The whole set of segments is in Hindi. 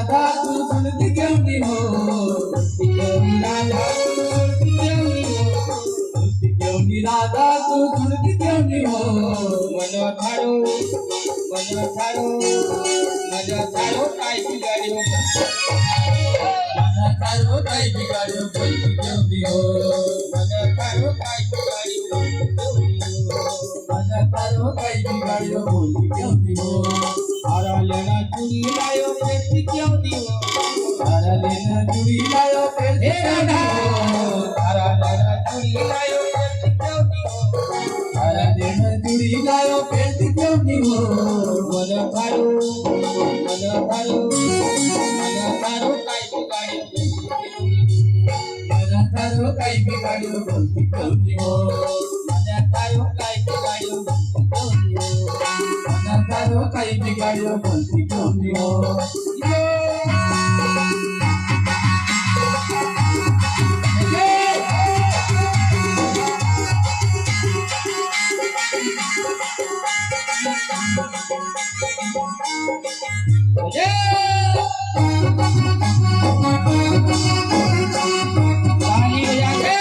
राधा तू सुनती क्यों नहीं हो, सुनती क्यों नहीं राधा तू सुनती क्यों नहीं हो, सुनती क्यों नहीं राधा तू सुनती क्यों नहीं हो। मन थारो काय बिगाड्यो, मन थारो काय बिगाड्यो बोलती क्यों नहीं हो, मन थारो काय बिगाड्यो, मन थारो काय बिगाड्यो बोलती क्यों नहीं हो। हारा लेना चूड़ी लायो फिरती क्यों नहीं हो, हारा लेना चूड़ी लायो फिरती क्यों नहीं हो, हारा लेना चूड़ी लायो फिरती क्यों नहीं हो, हारा लेना चूड़ी लायो फिरती क्यों नहीं हो। मन थारो काय बिगाड्यो, मन थारो काय बिगाड्यो बोलती क्यों नहीं हो, मन थारो काय बिगाड्यो बोलती क्यों नहीं हो, मन थारो काय बिगाड्यो बोलती क्यों नहीं हो। ताली बजा के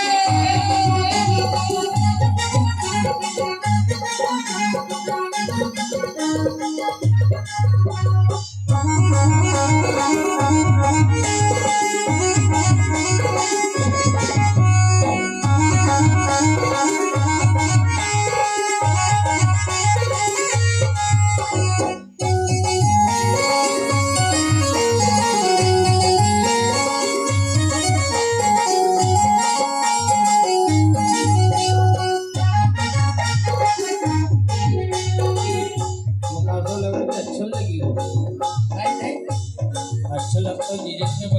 अच्छा लगता है, अच्छा लगता है